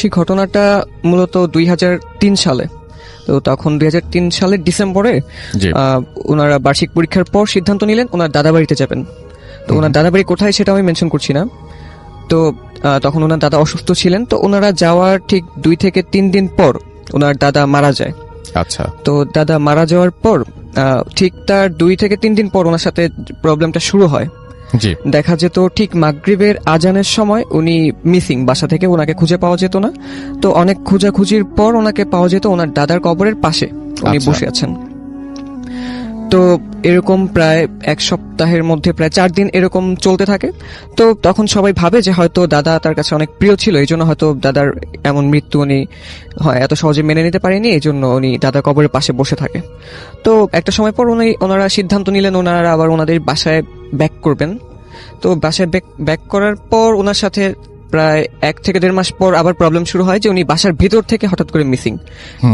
সেই ঘটনাটা মূলত 2003 সালে। তো তখন 2003 সালের ডিসেম্বরে ওনারা বার্ষিক পরীক্ষার পর সিদ্ধান্ত নিলেন ওনার দাদা বাড়িতে যাবেন। তো ওনার দাদা বাড়ি কোথায় সেটা আমি মেনশন করছি না। তো তখন ওনার দাদা অসুস্থ ছিলেন। তো ওনারা যাওয়ার ঠিক 2 থেকে 3 দিন পর ওনার দাদা মারা যায়। আচ্ছা। তো দাদা মারা যাওয়ার পর ঠিক তার 2 থেকে 3 দিন পর ওনার সাথে প্রবলেমটা শুরু হয়। জি। দেখা যেত ঠিক মাগরিবের আজানের সময় উনি মিসিং, বাসা থেকে ওনাকে খুঁজে পাওয়া যেত না। তো অনেক খোঁজাখুঁজির পর ওনাকে পাওয়া যেত ওনার দাদার কবরের পাশে উনি বসে আছেন। তো এরকম প্রায় 1 সপ্তাহের মধ্যে প্রায় 4 দিন এরকম চলতে থাকে। তো তখন সবাই ভাবে যে হয়তো দাদা তার কাছে অনেক প্রিয় ছিল, এই জন্য হয়তো দাদার এমন মৃত্যু উনি এত সহজে মেনে নিতে পারেনি, এই জন্য উনি দাদার কবরের পাশে বসে থাকে। তো একটা সময় পর ওনারা সিদ্ধান্ত নিলেন ওনারা আবার ওনাদের বাসায় ব্যাক করবেন। তো বাসায় ব্যাক করার পর ওনার সাথে প্রায় 1 থেকে 1.5 মাস পর আবার প্রবলেম শুরু হয় যে উনি বাসার ভিতর থেকে হঠাৎ করে মিসিং।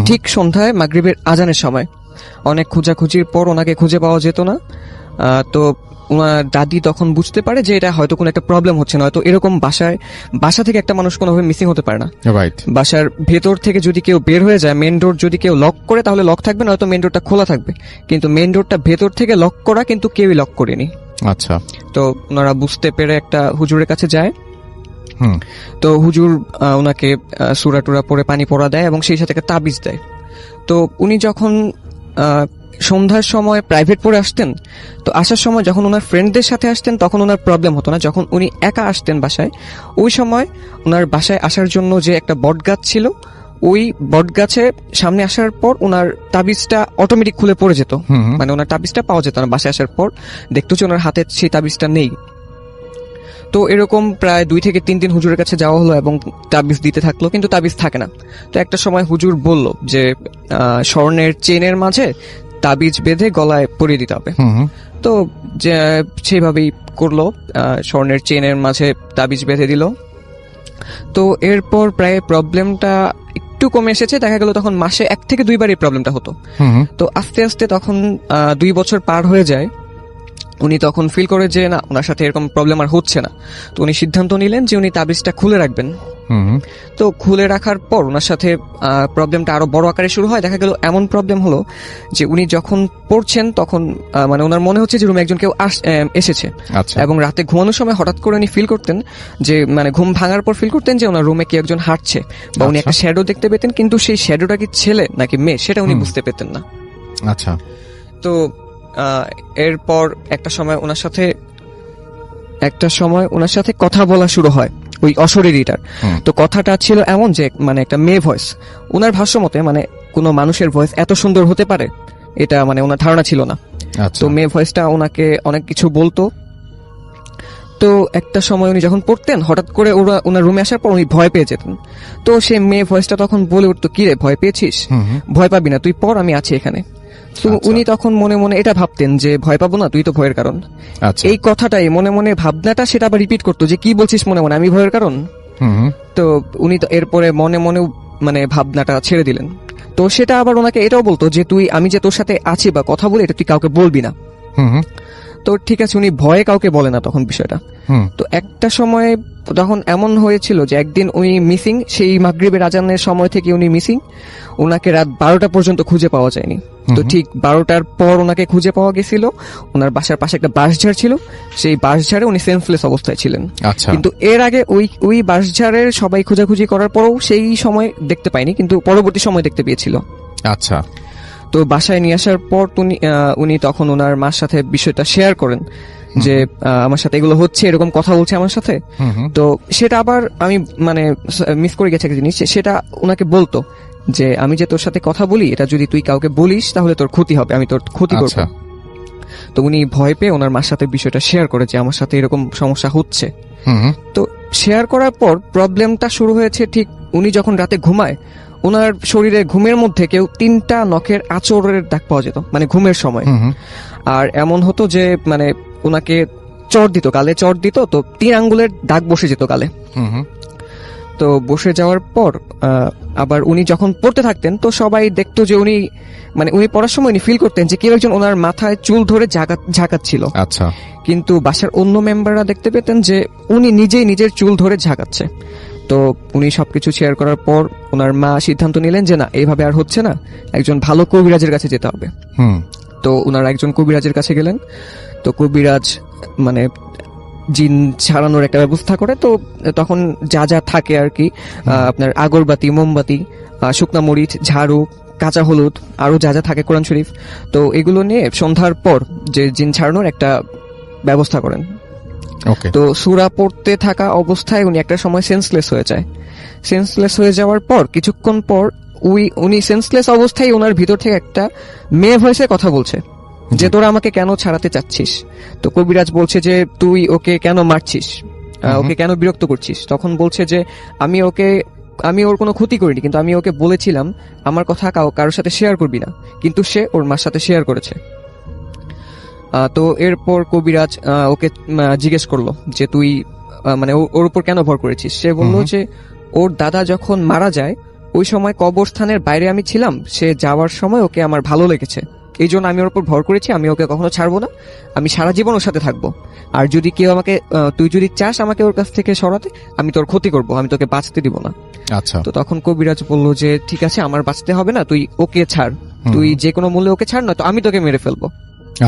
ঠিক সন্ধ্যায় মাগরিবের আজানের সময় অনেক খোঁজাখুঁজির পর ওনাকে খুঁজে পাওয়া যেত না। তো ওনার দাদি তখন বুঝতে পারে যে এটা হয়তো কোনো একটা প্রবলেম হচ্ছে না, হয়তো এরকম বাসা থেকে একটা মানুষ কোনোভাবে মিসিং হতে পারে না। বাসার ভেতর থেকে যদি কেউ বের হয়ে যায়, মেন ডোর যদি কেউ লক করে তাহলে লক থাকবে, নয়তো মেন ডোরটা খোলা থাকবে, কিন্তু মেন ডোরটা ভেতর থেকে লক করা, কিন্তু কেউই লক করেনি। আচ্ছা। তো ওনারা বুঝতে পেরে একটা হুজুরের কাছে যায়। তো হুজুর ওনাকে সূরা টুরা পড়ে পানি পড়া দেয় এবং সেই সাথে একটা তাবিজ দেয়। তো উনি যখন সন্ধ্যার সময় প্রাইভেট পড়ে আসতেন, তো আসার সময় যখন ওনার ফ্রেন্ডদের সাথে আসতেন তখন ওনার প্রবলেম হতো না। যখন উনি একা আসতেন বাসায়, ওই সময় ওনার বাসায় আসার জন্য যে একটা বট গাছ ছিল, ওই বট গাছে সামনে আসার পর ওনার তাবিজটা অটোমেটিক খুলে পড়ে যেত, মানে ওনার তাবিজটা পাওয়া যেত না। বাসায় আসার পর দেখতে হচ্ছে ওনার হাতে সেই তাবিজটা নেই। তো এরকম প্রায় 2 থেকে 3 দিন হুজুরের কাছে যাওয়া হলো এবং তাবিজ দিতে থাকলো, কিন্তু তাবিজ থাকে না। তো একটা সময় হুজুর বলল যে স্বর্ণের চেনের মাঝে তাবিজ বেঁধে গলায় পরিয়ে দিতে হবে। তো সেইভাবেই করলো, স্বর্ণের চেনের মাঝে তাবিজ বেঁধে দিল। তো এরপর প্রায় প্রবলেমটা একটু কমে এসেছে। দেখা গেল তখন মাসে 1 থেকে 2 বার এই প্রবলেমটা হতো। তো আস্তে আস্তে তখন 2 বছর পার হয়ে যায়। উনি তখন ফিল করে যে না, ওনার সাথে এরকম প্রবলেম আর হচ্ছে না। তো উনি সিদ্ধান্ত নিলেন যে উনি তাবিজটা খুলে রাখবেন। তো খুলে রাখার পর ওনার সাথে প্রবলেমটা আরো বড় আকারে শুরু হয়। দেখা গেল এমন প্রবলেম হলো যে উনি যখন পড়ছেন তখন মানে ওনার মনে হচ্ছে যে রুমে একজন কেউ এসেছে। এবং রাতে ঘুমানোর সময় হঠাৎ করে উনি ফিল করতেন যে মানে ঘুম ভাঙার পর ফিল করতেন যে ওনার রুমে কেউ একজন হাঁটছে, বা উনি একটা শ্যাডো দেখতে পেতেন, কিন্তু সেই শ্যাডোটা কি ছেলে নাকি মেয়ে সেটা উনি বুঝতে পেতেন না। আচ্ছা। তো এরপর একটা সময় ওনার সাথে কথা বলা শুরু হয় ওই অশরীরীটার। তো কথাটা ছিল এমন যে মানে একটা মেয়ে ভয়েস। ওনার ভাষ্য মতে মানে কোনো মানুষের ভয়েস এত সুন্দর হতে পারে এটা মানে ওনার ধারণা ছিল না। তো মেয়ে ভয়েসটা ওনাকে অনেক কিছু বলতো। তো একটা সময় উনি যখন পড়তেন হঠাৎ করে ওনার রুমে আসার পর উনি ভয় পেয়ে যেতেন। তো সেই মেয়ে ভয়েসটা তখন বলে উঠতো, কি রে ভয় পেয়েছিস? ভয় পাবি না, তুই পড়, আমি আছি এখানে। তো উনি তখন মনে মনে এটা ভাবতেন যে ভয় পাবো না, তুই তো ভয়ের কারণ। এই কথাটাই মনে মনে ভাবনাটা সেটা আবার রিপিট করতো যে কি বলছিস মনে মনে, আমি ভয়ের কারণ। তো উনি তো এরপরে মনে মনে মানে ভাবনাটা ছেড়ে দিলেন। তো সেটা আবার ওনাকে এটাও বলতো যে আমি যে তোর সাথে আছি বা কথা বলি এটা তুই কাউকে বলবি না। তো ঠিক আছে, উনি ভয়ে কাউকে বলে না তখন বিষয়টা। তো একটা সময় তখন এমন হয়েছিল যে একদিন উনি মিসিং, সেই মাগরিবের আজানের সময় থেকে উনি মিসিং। ওনাকে রাত 12টা পর্যন্ত খুঁজে পাওয়া যায়নি। তো ঠিক 12টার পর ওনাকে খুঁজে পাওয়া গেছিল। ওনার বাসার পাশে একটা বাঁশঝাড় ছিল, সেই বাঁশঝাড়ে উনি সেন্সলেস অবস্থায় ছিলেন। কিন্তু এর আগে ওই বাঁশঝাড়ের সবাই খোঁজাখুঁজি করার পরও সেই সময় দেখতে পায়নি, কিন্তু পরবর্তী সময় দেখতে পেয়েছিল। আচ্ছা। তো বাসায় নিয়ে আসার পর উনি তখন ওনার মার সাথে বিষয়টা শেয়ার করেন যে আমার সাথে এগুলো হচ্ছে, এরকম কথা বলছে আমার সাথে। তো সেটা আবার আমি মানে মিস করে গেছে একটা জিনিস, সেটা ওনাকে বলতো যে আমি যে তোর সাথে কথা বলি এটা যদি তুই কাউকে বলিস তাহলে তোর ক্ষতি হবে, আমি তোর ক্ষতি করব। তো উনি ভয় পেয়ে ওনার মার সাথে বিষয়টা শেয়ার করে যে আমার সাথে এরকম সমস্যা হচ্ছে। তো শেয়ার করার পর প্রবলেমটা শুরু হয়েছে ঠিক উনি যখন রাতে ঘুমায়, ওনার শরীরে ঘুমের মধ্যে কেউ 3টা নখের আঁচড়ের দাগ পাওয়া যেত, মানে ঘুমের সময়। আর এমন হতো যে মানে ওনাকে গালে চড় দিত, তো 3 আঙ্গুলের দাগ বসে যেত গালে। তো বসে যাওয়ার পর আবার উনি যখন পড়তে থাকতেন তো সবাই দেখতো যে উনি পড়ার সময় উনি ফিল করতেন যে কেউ একজন ওনার মাথায় চুল ধরে ঝাঁকাচ্ছিল। কিন্তু বাসার অন্য মেম্বাররা দেখতে পেতেন যে উনি নিজেই নিজের চুল ধরে ঝাঁকাচ্ছে। তো উনি সবকিছু শেয়ার করার পর ওনার মা সিদ্ধান্ত নিলেন যে না, এইভাবে আর হচ্ছে না, একজন ভালো কবিরাজের কাছে যেতে হবে। তো ওনারা একজন কবিরাজের কাছে গেলেন। তো কবিরাজ মানে জিন ছাড়ানোর একটা ব্যবস্থা করে। তো তখন যা যা থাকে আর কি, আপনার আগরবাতি, মোমবাতি, শুকনা মরিচ, ঝাড়ু, কাঁচা হলুদ, আরো যা যা থাকে, কোরআন শরীফ, তো এগুলো নিয়ে সন্ধ্যার পর যে জিন ছাড়ানোর একটা ব্যবস্থা করেন। তো সূরা পড়তে থাকা অবস্থায় উনি একটা সময় সেন্সলেস হয়ে যায়। সেন্সলেস হয়ে যাওয়ার পর কিছুক্ষণ পর উনি সেন্সলেস অবস্থায় ওনার ভিতর থেকে একটা মেয়ে ভয়েসে কথা বলছে যে তোরা আমাকে কেন ছাড়াতে চাচ্ছিস। তো কবিরাজ বলছে যে তুই ওকে কেন মারছিস, ওকে কেন বিরক্ত করছিস। তখন বলছে যে আমি ওর কোনো ক্ষতি করিনি, কিন্তু আমি ওকে বলেছিলাম আমার কথা কারোর সাথে শেয়ার করবি না, কিন্তু সে ওর মার সাথে শেয়ার করেছে। তো এরপর কবিরাজ ওকে জিজ্ঞেস করলো যে তুই মানে ওর উপর কেন ভর করেছিস। সে বলল যে ওর দাদা যখন মারা যায় ওই সময় কবরস্থানের বাইরে আমি ছিলাম, সে যাওয়ার সময় ওকে আমার ভালো লেগেছে, এই জন্য আমি ওর উপর ভর করেছি, আমি ওকে কখনো ছাড়বো না, আমি সারা জীবন ওর সাথে থাকবো। আর যদি কেউ আমাকে, তুই যদি চাস আমাকে ওর কাছ থেকে সরাতে, আমি তোর ক্ষতি করবো, আমি তোকে বাঁচতে দিব না। আচ্ছা। তো তখন কবিরাজ বলল যে ঠিক আছে, আমার বাঁচতে হবে না, তুই ওকে ছাড়, তুই যে কোনো মূল্যে ওকে ছাড়, না তো আমি তোকে মেরে ফেলবো।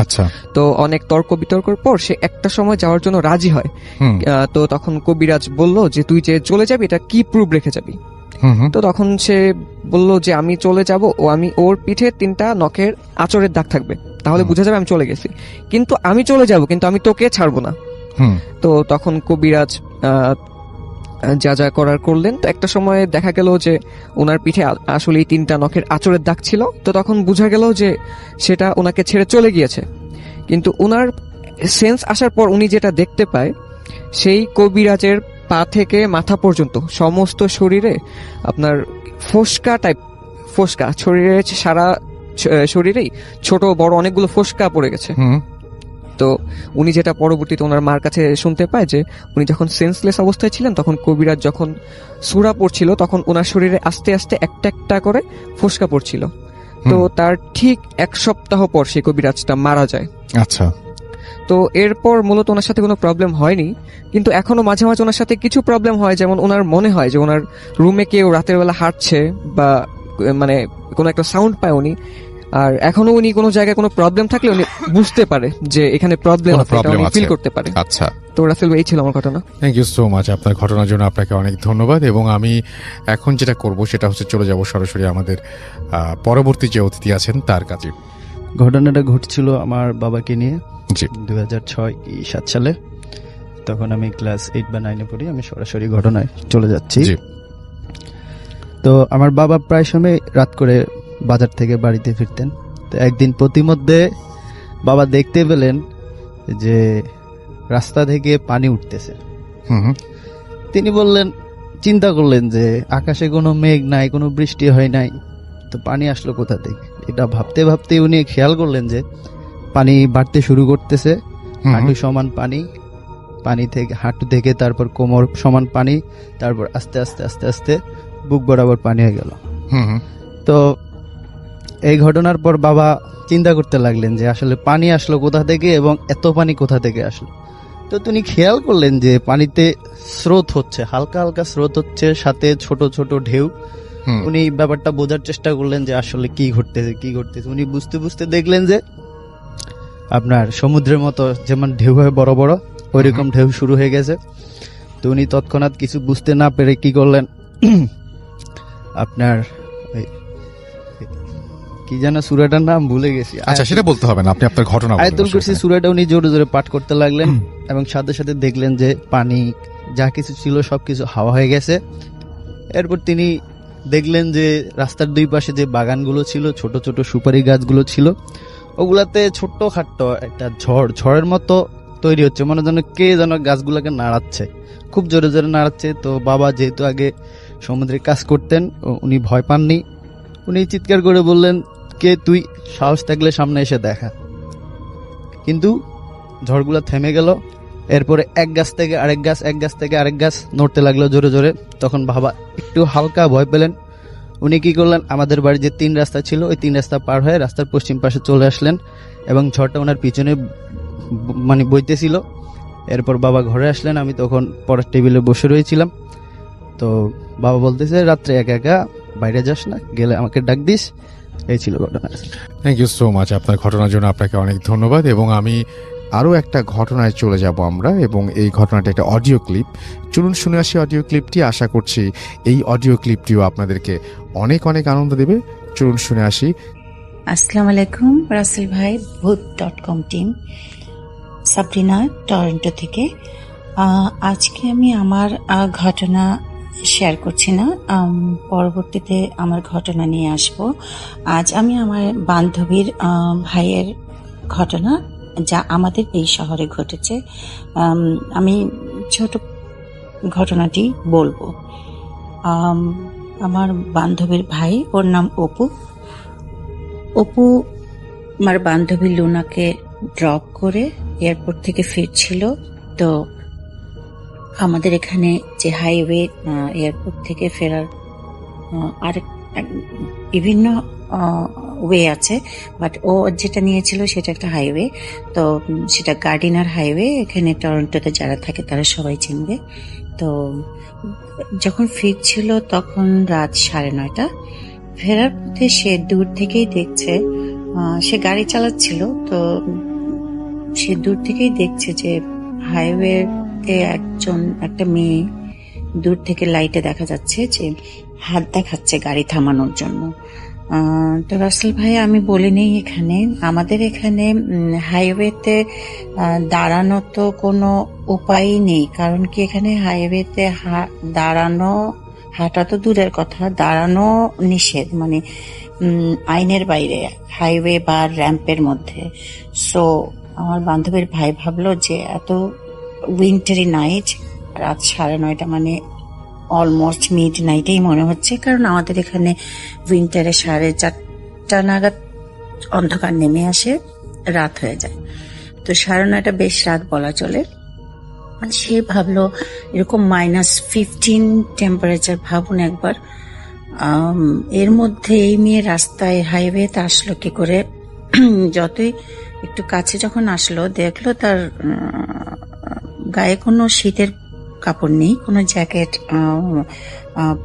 আচ্ছা। তো অনেক তর্ক বিতর্কের পর সে একটা সময় যাওয়ার জন্য রাজি হয়। তো তখন কবিরাজ বলল যে তুই যে চলে যাবি এটা কি প্রুফ রেখে যাবি। তো তখন সে বলল যে আমি চলে যাব ও আমি ওর পিঠে 3টা নখের আঁচড়ের দাগ থাকবে, তাহলে বোঝা যাবে আমি চলে গেছি, কিন্তু আমি চলে যাব, কিন্তু আমি তোকে ছাড়বো না। তো তখন কবিরাজ যা যা করার করলেন। তো একটা সময় দেখা গেল যে ওনার পিঠে আসলে 3টা নখের আঁচড়ের দাগ ছিল। তো তখন বোঝা গেল যে সেটা ওনাকে ছেড়ে চলে গিয়েছে। কিন্তু ওনার সেন্স আসার পর উনি যেটা দেখতে পায়, সেই কবিরাজের পা থেকে মাথা পর্যন্ত সমস্ত শরীরে আপনার ফোসকা শরীরে, সারা শরীরেই ছোট বড় অনেকগুলো ফোসকা পড়ে গেছে। তো উনি যেটা পরবর্তীতে ওনার মার কাছে শুনতে পায় যে উনি যখন সেন্সলেস অবস্থায় ছিলেন তখন কবিরাজ যখন সূরা পড়ছিল তখন ওনার শরীরে আস্তে আস্তে একটা একটা করে ফোসকা পড়ছিল। তো তার ঠিক 1 সপ্তাহ পর সেই কবিরাজটা মারা যায়। আচ্ছা। তো এরপর মূলত ওনার সাথে কোনো প্রবলেম হয়নি, কিন্তু এখনো মাঝে মাঝে ওনার সাথে কিছু প্রবলেম হয়, যেমন ওনার মনে হয় যে ওনার রুমে কেউ রাতের বেলা হাঁটছে বা মানে কোনো একটা সাউন্ড পায় উনি। আর এখনো উনি কোনো জায়গায় কোনো প্রবলেম থাকলে উনি বুঝতে পারে যে এখানে প্রবলেম আছে, এটা উনি ফিল করতে পারে। আচ্ছা। তো রাসেল ভাই, এই ছিল আমার ঘটনা। থ্যাংক ইউ সো মাচ আপনার ঘটনার জন্য, আপনাকে অনেক ধন্যবাদ। এবং আমি এখন যেটা করব সেটা হচ্ছে চলে যাব সরাসরি আমাদের পরবর্তী যে অতিথি আছেন তার কাছে। ঘটনাটা ঘটছিল আমার বাবাকে নিয়ে। জি। 2006-7 সালে, তখন আমি ক্লাস 8 বা 9-এ পড়ি। আমি সরাসরি ঘটনায় চলে যাচ্ছি। তো আমার বাবা প্রায় সময় রাত করে বাজার থেকে বাড়িতে ফিরতেন। তো একদিন প্রতিমধ্যে বাবা দেখতে পেলেন যে রাস্তা থেকে পানি উঠতেছে। তিনি চিন্তা করলেন যে আকাশে কোনো মেঘ নাই, কোনো বৃষ্টি হয় নাই, তো পানি আসলো কোথা থেকে। এটা ভাবতে ভাবতে উনি খেয়াল করলেন যে পানি বাড়তে শুরু করতেছে, হাঁটু সমান পানি, পানি থেকে হাঁটু থেকে তারপর কোমর সমান পানি, তারপর আস্তে আস্তে আস্তে আস্তে বুক বরাবর পানি হয়ে গেল। তো এই ঘটনার পর বাবা চিন্তা করতে লাগলেন যে আসলে পানি আসলো কোথা থেকে এবং এত পানি কোথা থেকে আসলো। তো তিনি খেয়াল করলেন যে পানিতে স্রোত হচ্ছে, হালকা হালকা স্রোত হচ্ছে, সাথে ছোট ছোট ঢেউ। উনি ব্যাপারটা বোঝার চেষ্টা করলেন যে আসলে কি ঘটতেছে। উনি বুঝতে বুঝতে দেখলেন যে আপনার সমুদ্রের মতো যেমন ঢেউ হয় বড় বড়, ওইরকম ঢেউ শুরু হয়ে গেছে। তো উনি তৎক্ষণাৎ কিছু বুঝতে না পেরে কি করলেন, আপনার কি যেন সূরাটার নাম ভুলে গেছি। আচ্ছা, সেটা বলতে হবে না, আপনি আপনার ঘটনা আয়াতুল কুরসি সূরাটা উনি জোরে জোরে পাঠ করতে লাগলেন এবং সাথে সাথে দেখলেন যে পানি যা কিছু ছিল সবকিছু হাওয়া হয়ে গেছে। এরপর তিনি দেখলেন যে রাস্তার দুই পাশে যে বাগানগুলো ছিল, ছোট ছোট সুপারি গাছগুলো ছিল, ওগুলাতে ছোট্ট খাট্ট একটা ঝড়ের মতো তৈরি হচ্ছে, মনে যেন কে যেন গাছগুলোকে নাড়াচ্ছে, খুব জোরে জোরে নাড়াচ্ছে। তো বাবা যেহেতু আগে সমুদ্রে কাজ করতেন, উনি ভয় পাননি। উনি চিৎকার করে বললেন, কে তুই, সাহস থাকলে সামনে এসে দেখা। কিন্তু ঝড়গুলো থেমে গেল। এরপরে এক গাছ থেকে আরেক গাছ, এক গাছ থেকে আরেক গাছ নড়তে লাগলো জোরে জোরে। তখন বাবা একটু হালকা ভয় পেলেন। উনি কি করলেন, আমাদের বাড়ির যে 3 রাস্তা ছিল ওই 3 রাস্তা পার হয়ে রাস্তার পশ্চিম পাশে চলে আসলেন এবং ঝড়টা ওনার পিছনে বইতেছিল। এরপর বাবা ঘরে আসলেন, আমি তখন পড়ার টেবিলে বসে রয়েছিলাম। তো বাবা বলতেছে রাত্রে একা একা বাইরে যাস না, গেলে আমাকে ডাক দিস। এই ছিল ঘটনা। থ্যাংক ইউ সো মাচ, আপনার ঘটনার জন্য আপনাকে অনেক ধন্যবাদ। এবং আমি আরও একটা ঘটনায় চলে যাব আমরা, এবং এই ঘটনাটা একটা অডিও ক্লিপ। চলুন শুনে আসি অডিও ক্লিপটি। আশা করছি এই অডিও ক্লিপটিও আপনাদেরকে অনেক অনেক আনন্দ দেবে। চলুন শুনে আসি। আসসালামু আলাইকুম রাসেল ভাই, ভূত.com টিম, সাবরিনা, টরন্টো থেকে। আজকে আমি আমার ঘটনা শেয়ার করছি না, পরবর্তীতে আমার ঘটনা নিয়ে আসব। আজ আমি আমার বান্ধবীর ভাইয়ের ঘটনা, যা আমাদের এই শহরে ঘটেছে। আমি ছোট ঘটনাটি বলবো। আমার বান্ধবীর ভাই, ওর নাম অপু। অপু আমার বান্ধবী লুনাকে ড্রপ করে এয়ারপোর্ট থেকে ফিরছিল। তো আমাদের এখানে যে হাইওয়ে, এয়ারপোর্ট থেকে ফেরার আরেক বিভিন্ন ওয়ে আছে, বাট ও যেটা নিয়েছিল সেটা একটা হাইওয়ে। তো সেটা গার্ডিনার হাইওয়ে। এখানে টরন্টোতে যারা থাকে তারা সবাই চিনবে। তো যখন ফিরছিল তখন রাত 9:30। ফেরার পথে সে দূর থেকেই দেখছে, সে গাড়ি চালাচ্ছিল, তো সে দূর থেকেই দেখছে যে হাইওয়েতে একটা মেয়ে দূর থেকে লাইটে দেখা যাচ্ছে যে হাত দেখাচ্ছে গাড়ি থামানোর জন্য। তো রাসেল ভাই, আমি বলিনি, এখানে আমাদের এখানে হাইওয়েতে দাঁড়ানো তো কোনো উপায়ই নেই। কারণ কি, এখানে হাইওয়েতে দাঁড়ানো, হাঁটা তো দূরের কথা, দাঁড়ানো নিষেধ, মানে আইনের বাইরে, হাইওয়ে বা র্যাম্পের মধ্যে। সো আমার বান্ধবীর ভাই ভাবলো যে এত উইন্টারি নাইট, রাত 9:30, মানে অলমোস্ট মিড নাইটেই মনে হচ্ছে, কারণ আমাদের এখানে উইন্টারে 4:30 নাগাদ অন্ধকার নেমে আসে, রাত হয়ে যায়। তো 9:30 বেশ রাত বলা চলে। মানে সে ভাবলো এরকম -15 টেম্পারেচার, ভাবুন একবার। এর মধ্যে এই মেয়ে রাস্তায় হাইওয়েতে আসলো কি করে? যতই একটু কাছে যখন আসলো, দেখলো তার গায়ে কোনো শীতের কাপড় নেই, কোনো জ্যাকেট,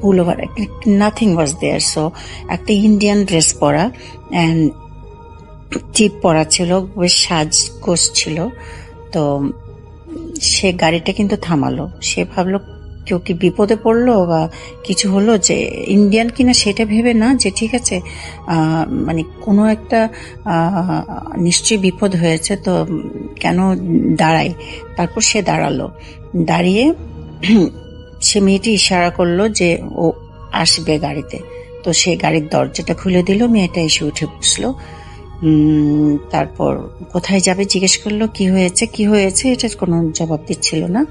পুলোভার, নাথিং ওয়াজ দেয়ার। সো একটা ইন্ডিয়ান ড্রেস পরা অ্যান্ড টিপ পরা ছিল, বেশ সাজগোজ ছিল। তো সে গাড়িটা কিন্তু থামালো। সে ভাবলো কেউ কি বিপদে পড়লো বা কিছু হলো, যে ইন্ডিয়ান কিনা সেটা ভেবে না, যে ঠিক আছে মানে কোনো একটা নিশ্চয়ই বিপদ হয়েছে, তো কেন দাঁড়ায়। তারপর সে দাঁড়ালো, দাঁড়িয়ে সে মেয়েটি ইশারা করলো যে ও আসবে গাড়িতে। তো সে গাড়ির দরজাটা খুলে দিল, মেয়েটা এসে উঠে বসলো। তারপর কোথায় যাবে জিজ্ঞেস করলো, কি হয়েছে, এটার কোনো জবাব দিচ্ছিল না।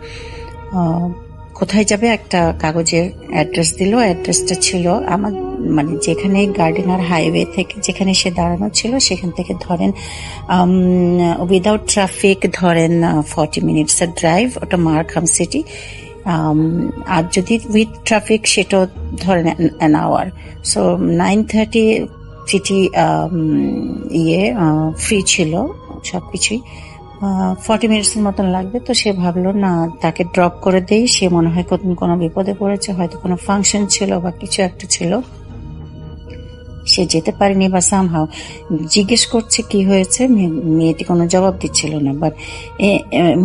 কোথায় যাবে একটা কাগজের অ্যাড্রেস দিল। অ্যাড্রেসটা ছিল আমার, মানে যেখানে গার্ডিনার হাইওয়ে থেকে যেখানে সে দাঁড়ানো ছিল সেখান থেকে ধরেন উইদাউট ট্রাফিক ধরেন 40 মিনিটসের ড্রাইভ, ওটা মার্কহাম সিটি। আর যদি উইথ ট্রাফিক সেটাও ধরেন an hour. So 9:30 city free ছিল সবকিছুই। 40 মিনিটসের মতন লাগবে। তো সে ভাবলো না, তাকে ড্রপ করে দেই, সে মনে হয় কোনো বিপদে পড়েছে, হয়তো কোনো ফাংশন ছিল বা কিছু একটা ছিল, সে যেতে পারেনি বা সামহাও। জিজ্ঞেস করছে কি হয়েছে, মেয়েটি কোনো জবাব দিচ্ছিল না। বাট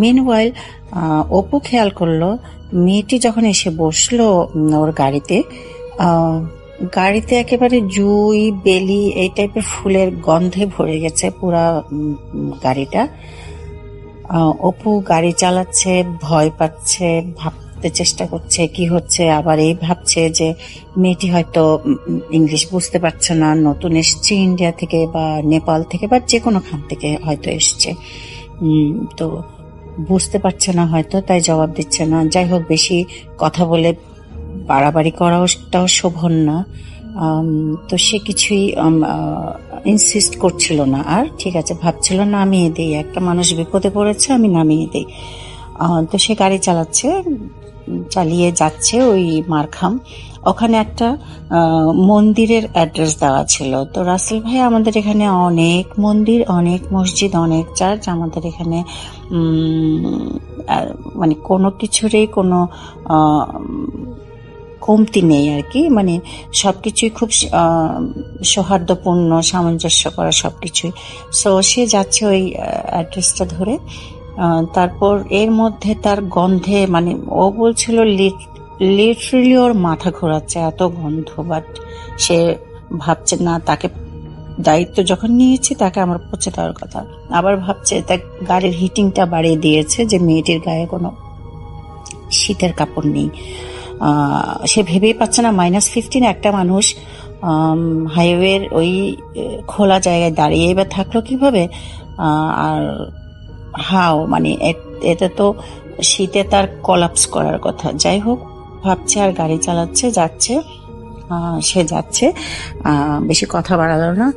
মিনওয়াইল অপু খেয়াল করলো, মেয়েটি যখন এসে বসলো ওর গাড়িতে একেবারে জুই, বেলি, এই টাইপের ফুলের গন্ধে ভরে গেছে পুরা গাড়িটা। অপু গাড়ি চালাচ্ছে, ভয় পাচ্ছে, ভাবতে চেষ্টা করছে কি হচ্ছে। আবার এই ভাবছে যে মেয়েটি হয়তো ইংলিশ বুঝতে পারছে না, নতুন এসছে ইন্ডিয়া থেকে বা নেপাল থেকে বা যে কোনো খান থেকে হয়তো এসছে, তো বুঝতে পারছে না হয়তো, তাই জবাব দিচ্ছে না। যাই হোক, বেশি কথা বলে বাড়াবাড়ি করাটাও শোভন না। তো সে কিছুই ইনসিস্ট করছিল না। আর ঠিক আছে ভাবছিল, নামিয়ে দেই, একটা মানুষ বিপদে পড়েছে, আমি নামিয়ে দেই। তো সে গাড়ি চালিয়ে যাচ্ছে ওই মারখাম। ওখানে একটা মন্দিরের অ্যাড্রেস দেওয়া ছিল। তো রাসেল ভাই, আমাদের এখানে অনেক মন্দির, অনেক মসজিদ, অনেক চার্চ। আমাদের এখানে মানে কোনো কিছুরই কোনো কমতি নেই আর কি, মানে সবকিছুই খুব সৌহার্দ্যপূর্ণ, সামঞ্জস্য করা সবকিছুই। সো সে যাচ্ছে ওই অ্যাড্রেসটা ধরে। তারপর এর মধ্যে তার গন্ধে, মানে ও বলছিল লিটারালি ওর মাথা ঘোরাচ্ছে, এত গন্ধ। বাট সে ভাবছে না, তাকে দায়িত্ব যখন নিয়েছি তাকে আমার পৌঁছে দেওয়ার কথা। আবার ভাবছে তার গাড়ির হিটিংটা বাড়িয়ে দিয়েছে, যে মেয়েটির গায়ে কোনো শীতের কাপড় নেই। সে ভেবেই পাচ্ছে না -15 একটা মানুষ হাইওয়ের ওই খোলা জায়গায় দাঁড়িয়ে এবার থাকলো কিভাবে। আর হাও, মানে এটা তো শীতে তার কলাপস করার কথা। যাই হোক, ভাবছে আর গাড়ি চালাচ্ছে, যাচ্ছে। সে যাচ্ছে, বেশি কথা বাড়ালো না।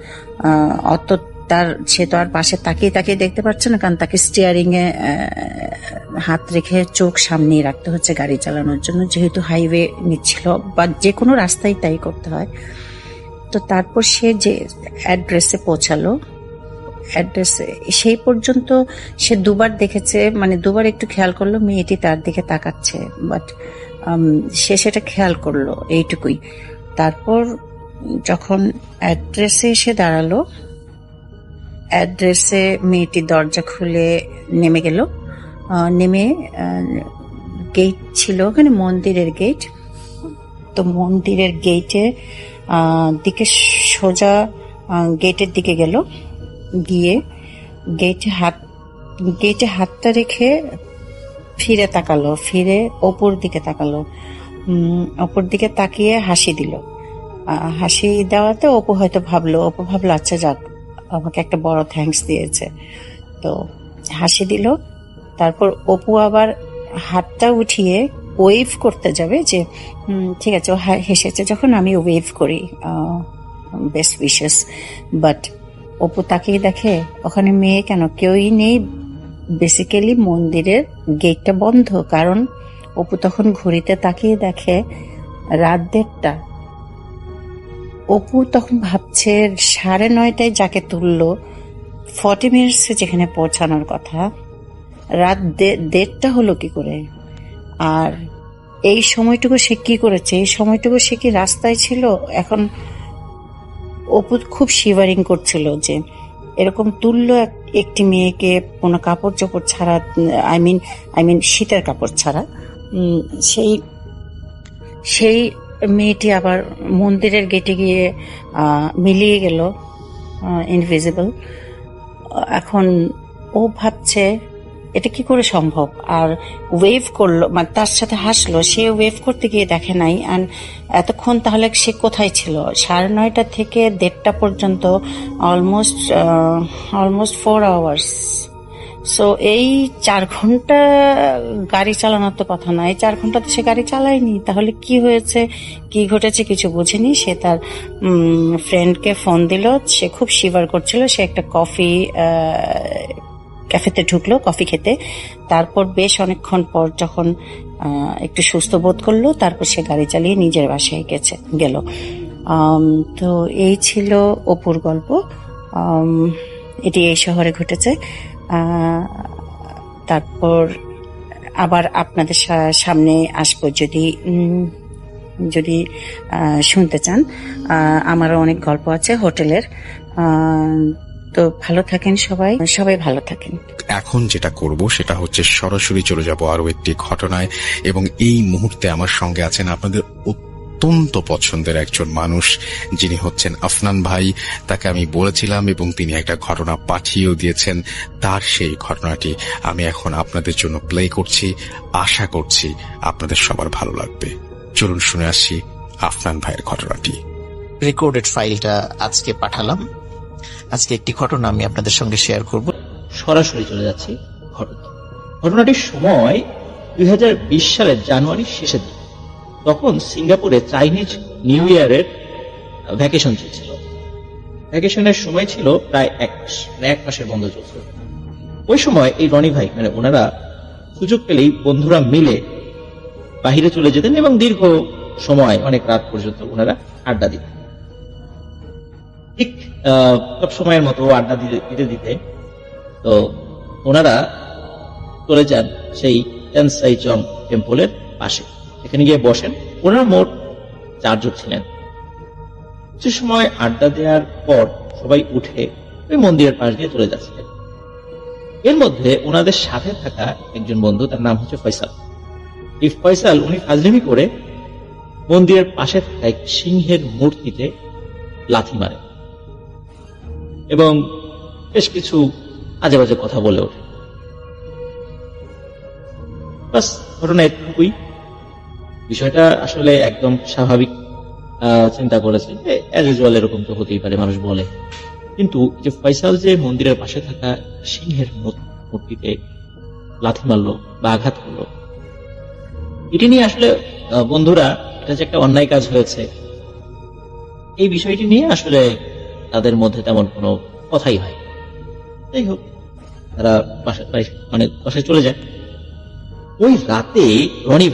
অত সে তো আর পাশে তাকিয়ে তাকিয়ে দেখতে পাচ্ছে না, কারণ তাকে স্টিয়ারিং এ হাত রেখে চোখ সামনেই রাখতে হচ্ছে গাড়ি চালানোর জন্য, যেহেতু হাইওয়ে নিচ্ছিল, বা যে কোনো রাস্তায় তাই করতে হয়। তো তারপর সে যে অ্যাড্রেসে পৌঁছালো, অ্যাড্রেসে সেই পর্যন্ত সে দুবার দেখেছে, মানে দুবার একটু খেয়াল করলো মেয়েটি তার দিকে তাকাচ্ছে, বাট সে সেটা খেয়াল করলো এইটুকুই। তারপর যখন অ্যাড্রেসে এসে দাঁড়ালো, অ্যাড্রেসে মেয়েটি দরজা খুলে নেমে গেল। নেমে গেট ছিল ওখানে, মন্দিরের গেট। তো মন্দিরের গেটের দিকে সোজা গেটের দিকে গেল, গিয়ে গেটে হাতটা রেখে ফিরে তাকালো, ফিরে অপুর দিকে তাকালো। অপুর দিকে তাকিয়ে হাসি দিল। হাসি দেওয়াতে অপু ভাবলো আচ্ছা যাক, আমাকে একটা বড় থ্যাঙ্কস দিয়েছে। তো হাসি দিল। তারপর অপু আবার হাতটা উঠিয়ে ওয়েভ করতে যাবে, যে ঠিক আছে, ও হেসেছে যখন, আমি ওয়েভ করি, বেস্ট উইশেস। বাট অপু তাকিয়ে দেখে ওখানে মেয়ে কেন, কেউই নেই। বেসিক্যালি মন্দিরের গেটটা বন্ধ, কারণ অপু তখন ঘড়িতে তাকিয়ে দেখে রাত 1:30। অপু তখন ভাবছে 9:30টায় যাকে তুললো, 40 মিনিটসে যেখানে পৌঁছানোর কথা, রাত 1:30 হলো কি করে? আর এই সময়টুকু সে কি করেছে? এই সময়টুকু সে কি রাস্তায় ছিল? এখন অপু খুব শিভারিং করছিল, যে এরকম তুললো একটি মেয়েকে কোনো কাপড় চোপড় ছাড়া, আই মিন শীতের কাপড় ছাড়া। সেই মেয়েটি আবার মন্দিরের গেটে গিয়ে মিলিয়ে গেল, ইনভিজিবল। এখন ও ভাবছে এটা কি করে সম্ভব, আর ওয়েভ করলো, মানে তার সাথে হাসলো। সে ওয়েভ করতে গিয়ে দেখে নাই। আর এতক্ষণ তাহলে সে কোথায় ছিল? 9:30 থেকে 1:30 পর্যন্ত অলমোস্ট 4 আওয়ার্স। সো এই 4 ঘন্টা গাড়ি চালানোর তো কথা না, এই 4 ঘন্টা তো সে গাড়ি চালায়নি। তাহলে কি হয়েছে, কি ঘটেছে কিছু বুঝেনি। সে তার ফ্রেন্ডকে ফোন দিল, সে খুব শিভার করছিল। সে একটা ক্যাফেতে ঢুকলো কফি খেতে। তারপর বেশ অনেকক্ষণ পর যখন একটু সুস্থ বোধ করলো, তারপর সে গাড়ি চালিয়ে নিজের বাসায় গেল। তো এই ছিল অপুর গল্প। এটি এই শহরে ঘটেছে। তারপর আবার আপনাদের সামনে আসবো যদি শুনতে চান। আমারও অনেক গল্প আছে হোটেলের। তো ভালো থাকেন সবাই ভালো থাকেন। এখন যেটা করব সেটা হচ্ছে সরাসরি চলে যাব আরো একটি ঘটনায়, এবং এই মুহূর্তে আমার সঙ্গে আছেন আপনাদের অত্যন্ত পছন্দের একজন মানুষ, যিনি হচ্ছেন আফনান ভাই। তাকে আমি বলেছিলাম এবং তিনি একটা ঘটনা পাঠিয়েও দিয়েছেন। তার সেই ঘটনাটি আমি এখন আপনাদের জন্য প্লে করছি। আশা করছি আপনাদের সবার ভালো লাগবে। চলুন শুনে আসি আফনান ভাইয়ের ঘটনাটি। রেকর্ডেড ফাইলটা আজকে পাঠালাম। আজকে একটি ঘটনা আমি আপনাদের সঙ্গে শেয়ার করব। সরাসরি চলে যাচ্ছি ঘটনাটির সময় 2020 সালের জানুয়ারির শেষের দিকে। তখন সিঙ্গাপুরে চাইনিজ নিউ ইয়ারের ভ্যাকেশন চলছিল। ভ্যাকেশনের সময় ছিল প্রায় 1 মাসের বন্ধ চলছিল। ওই সময় এই রনি ভাই, মানে ওনারা সুযোগ পেলেই বন্ধুরা মিলে বাহিরে চলে যেতেন এবং দীর্ঘ সময়, অনেক রাত পর্যন্ত ওনারা আড্ডা দিতেন। ঠিক সব সময়ের মতো আড্ডা দিতে তো ওনারা চলে যান সেই টেনসাইচং টেম্পলের পাশে। এখানে গিয়ে বসেন। ওনারা মোট 4 জন ছিলেন। কিছু সময় আড্ডা দেওয়ার পর সবাই উঠে ওই মন্দিরের পাশ দিয়ে চলে যাচ্ছিলেন। এর মধ্যে ওনাদের সাথে থাকা একজন বন্ধু, তার নাম হচ্ছে ফয়সাল। এই ফয়সাল উনি ফাজলিমি করে মন্দিরের পাশে থাকা এক সিংহের মূর্তিতে লাথি মারে এবং বেশ কিছু আজে বাজে কথা বলে ওঠে। বাস, ঘটনা এটুকুই। বিষয়টা আসলে একদম স্বাভাবিক চিন্তা করেছে যে অ্যাজ ইউজুয়াল এরকম তো হতেই পারে, মানুষ বলে। কিন্তু যে ফয়সাল যে মন্দিরের পাশে থাকা সিংহের মূর্তিতে লাথি মারলো বা আঘাত করলো, এটি নিয়ে আসলে বন্ধুরা, এটা যে একটা অন্যায় কাজ হয়েছে এই বিষয়টি নিয়ে আসলে তাদের মধ্যে তেমন কোনো কথাই হয়। যাই হোক, তারা বাসায় চলে যায়। ওই রাতে রনি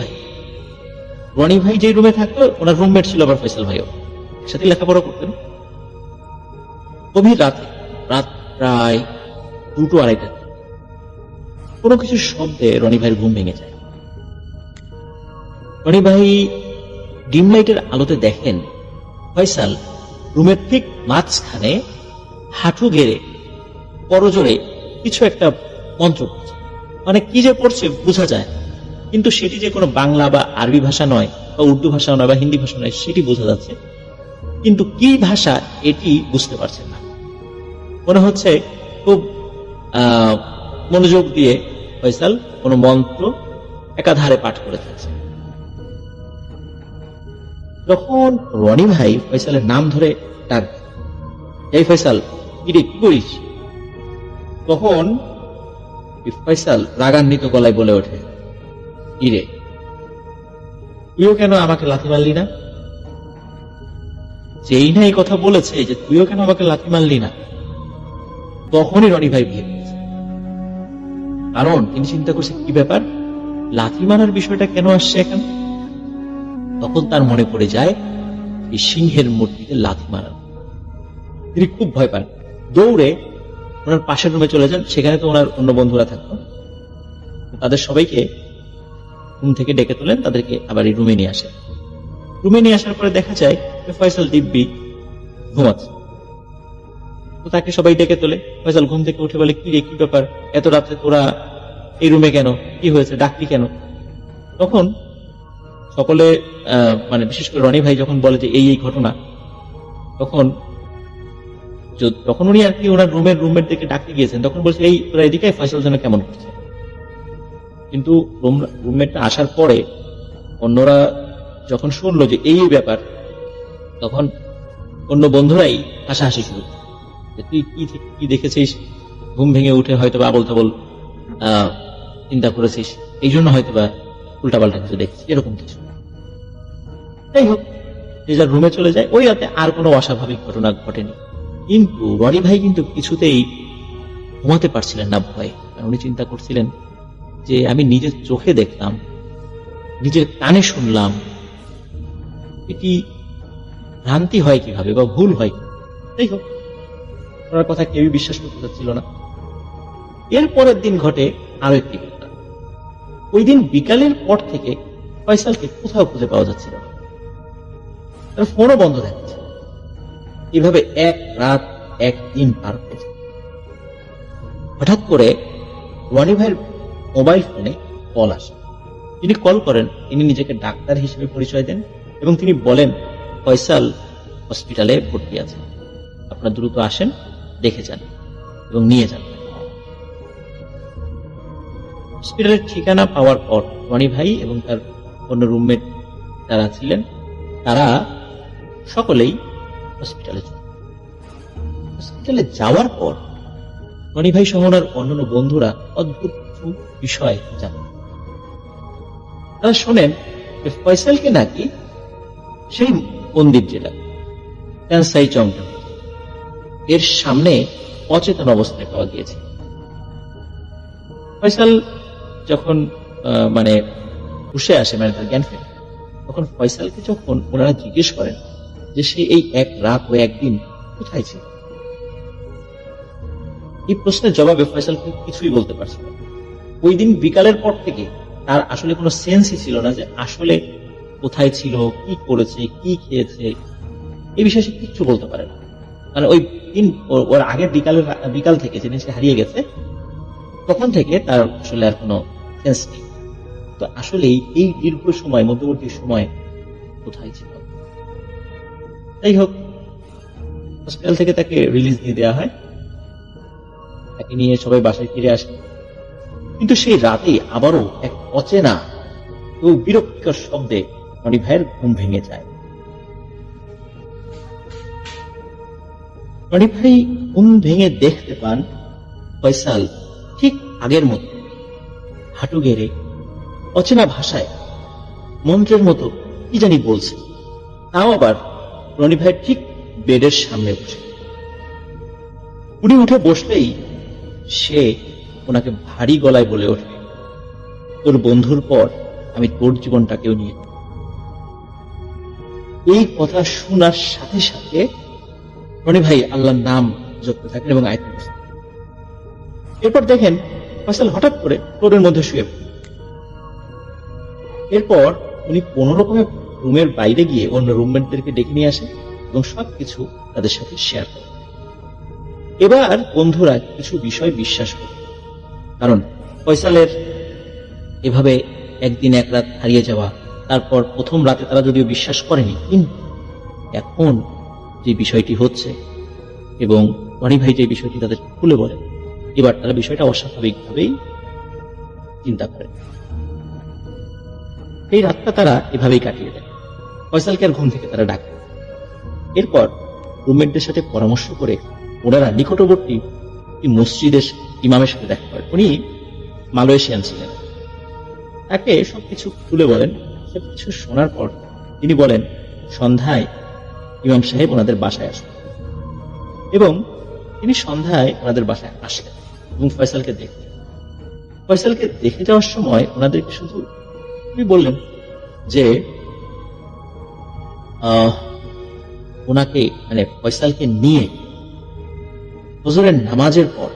ভাই যে রুমে থাকতো, ওনার রুমমেট ছিল আবার ফয়সাল ভাইও, একসাথে লেখাপড়া করতেন। গভীর রাতে, রাত প্রায় 2-2:30 কোনো কিছু শব্দে রনি ভাইয়ের ঘুম ভেঙে যায়। রনি ভাই ডিম লাইটের আলোতে দেখেন ফয়সাল রুমের ঠিক মাঝখানে হাঁটু গেড়ে করজোড়ে কিছু একটা মন্ত্র পড়ছে। মানে কি যে পড়ছে বোঝা যায়, কিন্তু সেটি যে কোনো বাংলা বা আরবি ভাষা নয়, বা উর্দু ভাষা নয়, বা হিন্দি ভাষা নয়, সেটি বোঝা যাচ্ছে, কিন্তু কি ভাষা এটি বুঝতে পারছেন না। মনে হচ্ছে খুব মনোযোগ দিয়ে ফয়সাল কোনো মন্ত্র একাধারে পাঠ করে থাকছে। যখন রনি ভাই ফয়সালের নাম ধরে ডাক, এই ফয়সাল, কি করিস? তখন ফয়সাল রাগান্বিত গলায় বলে ওঠে, ইরে, তুইও কেন আমাকে লাথি মারলি না? যেই না এই কথা বলেছে যে তুইও কেন আমাকে লাথি মারলি না, তখনই রনি ভাই ভেবে গেছে। কারণ তিনি চিন্তা করছে কি ব্যাপার, লাথি মারার বিষয়টা কেন আসছে এখানে। তখন তার মনে পড়ে যায় এই সিংহের মূর্তিতে লাথি মারা। তিনি খুব ভয় পান, দৌড়ে ওনার পাশের রুমে চলে যান। সেখানে তো ওনার অন্য বন্ধুরা থাকতো, তাদের সবাইকে রুম থেকে ডেকে তোলেন, তাদেরকে আবার এই রুমে নিয়ে আসে। রুমে নিয়ে আসার পরে দেখা যায় ফয়সাল দিব্যি ঘুমাচ্ছে। তো তাকে সবাই ডেকে তোলে। ফয়সাল ঘুম থেকে উঠে বলে, কি রে, কি ব্যাপার, এত রাত্রে তোরা এই রুমে কেন, কি হয়েছে, ডাকলি কেন? তখন সকলে বিশেষ করে রনি ভাই যখন বলে যে এই ঘটনা, তখন উনি আর কি ওনার রুমমেট দিকে ডাকতে গিয়েছেন, তখন বলছে, এই তোরা এদিকে, ফয়সাল যেন কেমন করছে। কিন্তু রুমমেটটা আসার পরে অন্যরা যখন শুনলো যে এই ব্যাপার, তখন অন্য বন্ধুরাই হাসাহাসি শুরু, যে তুই কি দেখেছিস, ঘুম ভেঙে উঠে হয়তো বা আবল তাবল চিন্তা করেছিস, এই জন্য হয়তো বা উল্টাপাল্টা কিছু দেখছিস, এরকম কিছু। যাই হোক, যে যার রুমে চলে যায়। ওই রাতে আর কোনো অস্বাভাবিক ঘটনা ঘটেনি, কিন্তু রনি ভাই কিন্তু কিছুতেই ঘুমাতে পারছিলেন না ভয়ে। কারণ উনি চিন্তা করছিলেন যে আমি নিজের চোখে দেখলাম, নিজের কানে শুনলাম, এটি ভ্রান্তি হয় কিভাবে বা ভুল হয়। যাই হোক, ওনার কথা কেউই বিশ্বাস করতে চাচ্ছিল না। এর পরের দিন ঘটে আরো একটি ঘটনা। ওই দিন বিকালের পর থেকে ফয়সালকে কোথাও খুঁজে পাওয়া যাচ্ছিল না, তার ফোনও বন্ধ দেখাচ্ছে। এভাবে 1 রাত 1 দিন পার হয়েছে। হঠাৎ করে রনি ভাইয়ের মোবাইল ফোনে কল আসে। তিনি কল করেন, তিনি নিজেকে ডাক্তার হিসেবে পরিচয় দেন এবং তিনি বলেন, ফয়সাল হসপিটালে ভর্তি আছে, আপনারা দ্রুত আসেন, দেখে যান এবং নিয়ে যান। হসপিটালের ঠিকানা পাওয়ার পর রনি ভাই এবং তার অন্য রুমমেট যারা ছিলেন, তারা সকলেই হসপিটালে যাওয়ার পর রনি ভাই সহ ওনার অন্যান্য বন্ধুরা অদ্ভুত কিছু বিষয় জানেন। তারা শোনেন যে ফয়সালকে নাকি সেই মন্দির, যেটা ক্যান্সাই চংটা, এর সামনে অচেতন অবস্থায় পাওয়া গিয়েছে। ফয়সাল যখন হুঁশে আসে, তার জ্ঞান ফেরে, তখন ফয়সালকে যখন ওনারা জিজ্ঞেস করেন যে সে এই 1 রাত ও 1 দিন কোথায় ছিল, এই প্রশ্নের জবাবে ফয়সাল কিছুই বলতে পারছে না। ওই দিন বিকালের পর থেকে তার আসলে কোনো সেন্সই ছিল না যে আসলে কোথায় ছিল, কি করেছে, কি খেয়েছে, এই বিষয়ে সে কিচ্ছু বলতে পারে না। মানে ওই দিন ওর আগের বিকাল থেকে যেদিন সে হারিয়ে গেছে তখন থেকে তার আসলে আর কোনো সেন্স নেই। তো আসলে এই দীর্ঘ সময়, মধ্যবর্তী সময় কোথায় ছিল? যাই হোক, হসপিটাল থেকে তাকে রিলিজ দিয়ে দেওয়া হয়, তাকে নিয়ে সবাই বাসায় ফিরে আসে। কিন্তু সেই রাতে আবারও এক অচেনা ও বিরক্তিকর শব্দে রনি ভাইয়ের ঘুম ভেঙে যায়। রনি ভাই ঘুম ভেঙে দেখতে পান ফয়সাল ঠিক আগের মতো হাঁটু গেড়ে অচেনা ভাষায় মন্ত্রের মতো কি জানি বলছে, তাও আবার রনি ভাইয়ের ঠিক বেডের সামনে বসে। উনি উঠে বসলেই সে ওনাকে ভারী গলায় বলে ওঠে, তোর বন্ধুর পর আমি তোর জীবনটাকেও নিয়ে। এই কথা শোনার সাথে সাথে রনি ভাই আল্লাহর নাম জপতে থাকেন এবং আয়াত পড়তে থাকেন। এরপর দেখেন ফয়সাল হঠাৎ করে ফ্লোরের মধ্যে শুয়ে পড়ে। এরপর উনি কোন রকমে রুমের বাইরে গিয়ে অন্য রুমমেটদেরকে ডেকে নিয়ে আসে এবং সবকিছু তাদের সাথে শেয়ার করে। এবার বন্ধুরা কিছু বিষয় বিশ্বাস করে, কারণ ফয়সালের এভাবে একদিন এক রাত হারিয়ে যাওয়া, তারপর প্রথম রাতে তারা যদিও বিশ্বাস করেনি, কিন্তু এখন যে বিষয়টি হচ্ছে এবং রনি ভাই যে বিষয়টি তাদের খুলে বলে, এবার তারা বিষয়টা অস্বাভাবিকভাবেই চিন্তা করে। এই রাতটা তারা এভাবেই কাটিয়ে দেয়। ফয়সালকে আর ঘুম থেকে তারা ডাকে। এরপর রুমমেটদের সাথে পরামর্শ করে ওনারা নিকটবর্তী মসজিদের ইমামের সাথে দেখা করেন। উনি মালয়েশিয়ান ছিলেন। তাকে সবকিছু খুলে বলেন। সবকিছু শোনার পর তিনি বলেন সন্ধ্যায় ইমাম সাহেব ওনাদের বাসায় আসবেন, এবং তিনি সন্ধ্যায় ওনাদের বাসায় আসলেন এবং ফয়সালকে দেখলেন। ফয়সালকে দেখে যাওয়ার সময় ওনাদেরকে শুধু তিনি বললেন যে ওনাকে মানে ফয়সালকে নিয়ে ফজরের নামাজের পর,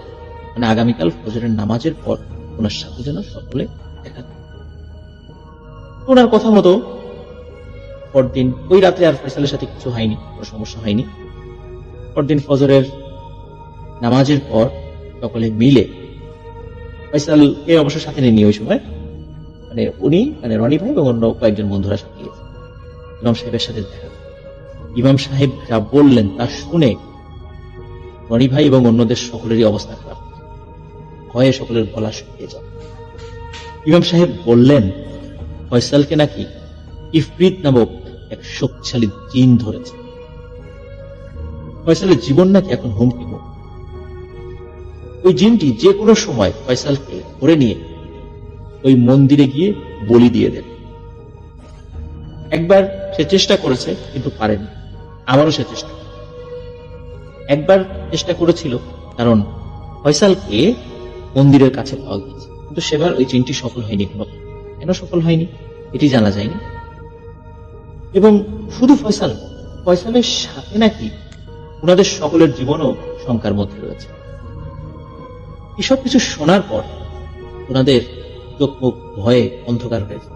মানে আগামীকাল ফজরের নামাজের পর ওনার সাথে যেন সকলে দেখা করে। ওনার কথা মতো পরদিন ওই রাতে আর ফয়সালের সাথে কিছু হয়নি, কোনো সমস্যা হয়নি। পরদিন ফজরের নামাজের পর সকলে মিলে ফয়সালকে অবশ্য সাথে নিয়ে ওই সময় মানে উনি মানে রনি ভাই এবং অন্য কয়েকজন বন্ধুরা সাথে গিয়েছে ইমাম সাহেবের সাথে দেখা। ইমাম সাহেব যা বললেন তা শুনে রনি ভাই এবং অন্যদের সকলেরই অবস্থা খারাপ, ভয়ে সকলের গলা শুকিয়ে যায়। ইমাম সাহেব বললেন ফয়সালকে নাকি ইফরিত নামক এক শক্তিশালী জিন ধরেছে। ফয়সালের জীবন নাকি এখন হুমকি মুখ। ওই জিনটি যে কোনো সময় ফয়সালকে ধরে নিয়ে ওই মন্দিরে গিয়ে বলি দিয়ে দেবে। একবার সে চেষ্টা করেছে কিন্তু পারেনি, আবারও সে চেষ্টা একবার চেষ্টা করেছিল, কারণ ফয়সালকে মন্দিরের কাছে পাওয়া গিয়েছে, কিন্তু সেবার ওই জিনটি সফল হয়নি। কেন সফল হয়নি এটি জানা যায়নি। এবং শুধু ফয়সালের সাথে নাকি ওনাদের সকলের জীবনও শঙ্কার মধ্যে রয়েছে। এসব কিছু শোনার পর ওনাদের চোখ মুখ ভয়ে অন্ধকার হয়েছে।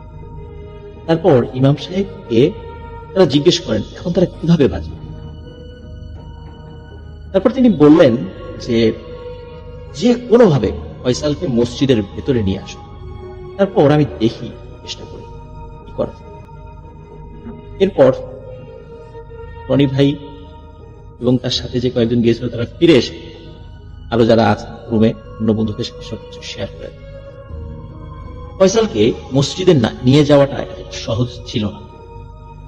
তারপর ইমাম সাহেবকে তারা জিজ্ঞেস করেন এখন তারা কিভাবে বাঁচবে। তারপর তিনি বললেন যে কোনোভাবে ফয়সালকে মসজিদের ভেতরে নিয়ে আসো, তারপর আমি দেখি চেষ্টা করি কি করা যায়। এরপর রনি ভাই এবং তার সাথে যে কয়েকজন গিয়েছিল তারা ফিরে এসে আরো যারা আছে রুমে অন্য বন্ধুদের সাথে সবকিছু শেয়ার করে। ফয়সালকে মসজিদে নিয়ে যাওয়াটা সহজ ছিল না,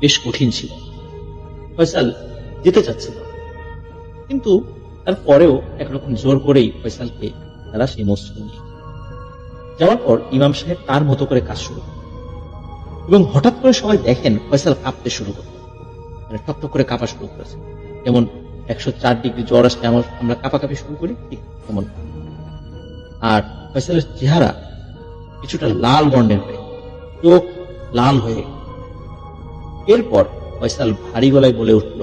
বেশ কঠিন ছিল। ফয়সাল যেতে চাচ্ছিল, কিন্তু তারপরেও একরকম জোর করেই ফয়সালকে তারা সেই মসজিদে নিয়ে যাওয়ার পর ইমাম সাহেব তার মতো করে কাজ শুরু করেন এবং হঠাৎ করে সবাই দেখেন ফয়সাল কাঁপতে শুরু করে, মানে টকটক করে কাঁপা শুরু করেছে। যেমন 104 ডিগ্রি জ্বর আসলে আমরা কাঁপাকাঁপি শুরু করি, ঠিক তেমন। আর ফয়সালের চেহারা কিছুটা লাল বর্ণের হয়ে, চোখ লাল হয়ে। এরপর ফয়সাল ভারী গলায় বলে উঠল,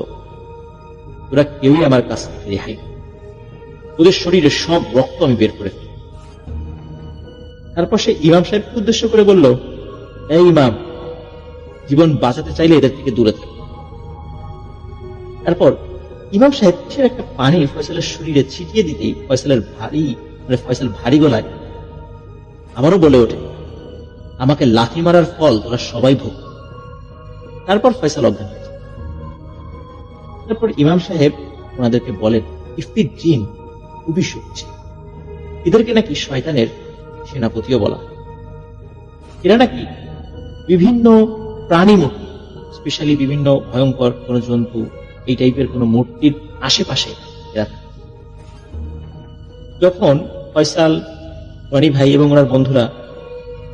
তোরা কেউই আমার কাছ থেকে রেহাই, তোদের শরীরের সব রক্ত আমি বের করে ফেলি। তারপর সে ইমাম সাহেবকে উদ্দেশ্য করে বলল, এই ইমাম, জীবন বাঁচাতে চাইলে এদের থেকে দূরে থাকে। তারপর ইমাম সাহেব কিসের একটা পানি ফয়সালের শরীরে ছিটিয়ে দিতেই ফয়সাল ভারী গলায় আবারও বলে ওঠে, আমাকে লাথি মারার ফল তোরা সবাই ভোগ। তারপর ফয়সাল অজ্ঞান হয়ে যায়। তারপর ইমাম সাহেব ওনাদেরকে বলেন, ইফতির জিন খুবই শক্তিশালী, এদেরকে নাকি শয়তানের সেনাপতিও বলা হয়। এরা নাকি বিভিন্ন প্রাণী মূর্তি, স্পেশালি বিভিন্ন ভয়ঙ্কর কোন জন্তু, এই টাইপের কোন মূর্তির আশেপাশে এরা থাকে। যখন ফয়সাল, রনি ভাই এবং ওনার বন্ধুরা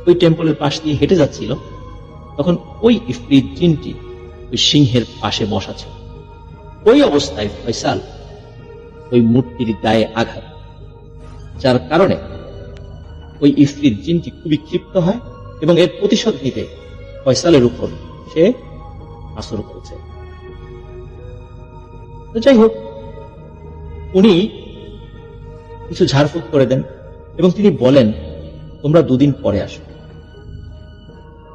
ওই টেম্পলের পাশ দিয়ে হেঁটে যাচ্ছিল, তখন ওই ইফরিত জিনটি ওই সিংহের পাশে বসা ছিল। ওই অবস্থায় ফয়সাল ওই মূর্তির গায়ে আঘাত, যার কারণে ওই ইফরিত জিনটি খুবই ক্ষিপ্ত হয় এবং এর প্রতিশোধ নিতে ফয়সালের উপর সে আসর করেছে। যাই হোক, উনি কিছু ঝাড়ফুঁক করে দেন এবং তিনি বলেন, তোমরা 2 দিন পরে আসো।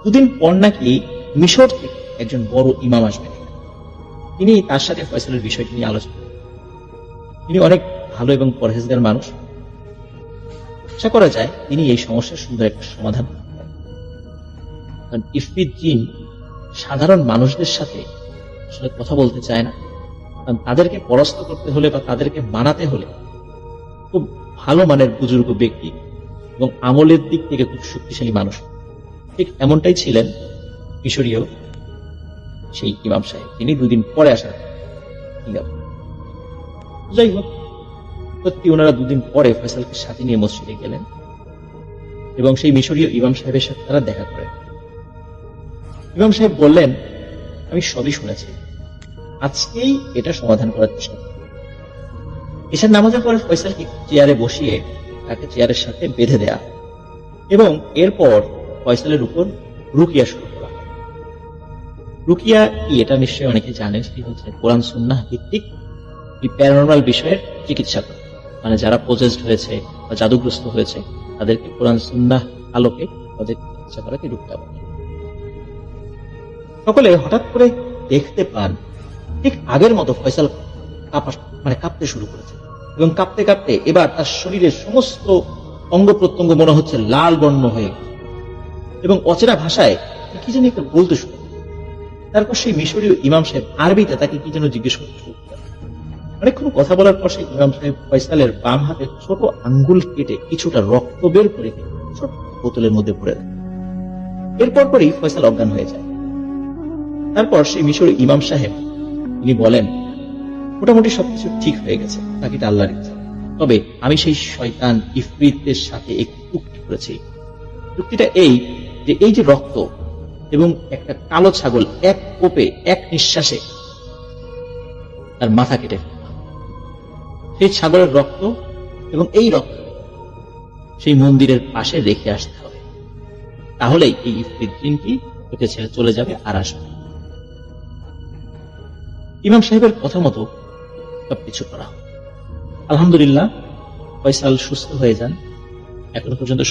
2 দিন পর নাকি মিশর থেকে একজন বড় ইমাম আসবেন। তিনি তার সাথে ফয়সালের বিষয়টি নিয়ে আলোচনা করেন। তিনি অনেক ভালো এবং পরহেজগার মানুষ। আশা করা যায় তিনি এই সমস্যার সুন্দর একটা সমাধান করতে পারেন। কারণ ইফরিত জিন সাধারণ মানুষদের সাথে আসলে কথা বলতে চায় না, কারণ তাদেরকে পরাস্ত করতে হলে বা তাদেরকে মানাতে হলে খুব ভালো মানের বুজুর্গ ব্যক্তি এবং আমলের দিক থেকে খুব শক্তিশালী মানুষ। ঠিক এমনটাই ছিলেন মিশরীয় সেই ইমাম সাহেব, তিনি 2 দিন পরে আসার। যাই হোক, সত্যি ওনারা 2 দিন পরে ফয়সালকে সাথে নিয়ে মসজিদে গেলেন এবং সেই মিশরীয় ইমাম সাহেবের সাথে তারা দেখা করেন। ইমাম সাহেব বললেন, আমি সবই শুনেছি, আজকেই এটা সমাধান করার চেষ্টা করব। এশার নামাজের পরে ফয়সালকে চেয়ারে বসিয়ে তাকে চেয়ারের সাথে বেঁধে দেয়া এবং এরপর ফয়সালের উপর রুকিয়া শুরু করা। রুকিয়া কি এটা নিশ্চয়ই অনেকে জানেন, সেটি হচ্ছে কোরআন সুন্নাহ ভিত্তিক এই প্যারানর্মাল বিষয়ের চিকিৎসা করা। মানে যারা পজেসড হয়েছে বা জাদুগ্রস্ত হয়েছে তাদেরকে কোরআন সুন্নাহ আলোকে তাদের চিকিৎসা করাকে রুকিয়া বলে। সকলে হঠাৎ করে দেখতে পান ঠিক আগের মতো ফয়সাল কাঁপতে শুরু করেছে এবং কাঁপতে কাঁপতে এবার তার শরীরের সমস্ত অঙ্গ প্রত্যঙ্গ মনে হচ্ছে লাল বর্ণ হয়ে এবং অচেনা ভাষায় কি যেন একটা বলতে শুরু। তারপর সেই মিশরীয় ইমাম সাহেব আরবিতে তাকে কি যেন জিজ্ঞেস করতে শুরু করেন। অনেকক্ষণ কথা বলার পর সেই ইমাম সাহেব ফয়সালের বাম হাতে ছোট আঙ্গুল কেটে কিছুটা রক্ত বের করে ছোট বোতলের মধ্যে ভরে দেন। এরপর পরই ফয়সাল অজ্ঞান হয়ে যায়। তারপর সেই মিশরীয় ইমাম সাহেব তিনি বলেন, মোটামুটি সবকিছু ঠিক হয়ে গেছে, বাকিটা আল্লাহর ইচ্ছা। তবে আমি সেই শয়তান ইফরিতের সাথে একটি চুক্তি করেছি। চুক্তিটা এই যে এই যে রক্ত এবং একটা কালো ছাগল এক কোপে এক নিঃশ্বাসে তার মাথা কেটে ফেলবে। সেই ছাগলের রক্ত এবং এই রক্ত সেই মন্দিরের পাশে রেখে আসতে হবে, তাহলেই এই ইফরিত জিনটি ওকে ছেড়ে চলে যাবে আর আসবে। ইমাম সাহেবের কথা মতো সবকিছু করা। আলহামদুলিল্লাহ, ফয়সাল সুস্থ হয়ে যান। এখনো পর্যন্ত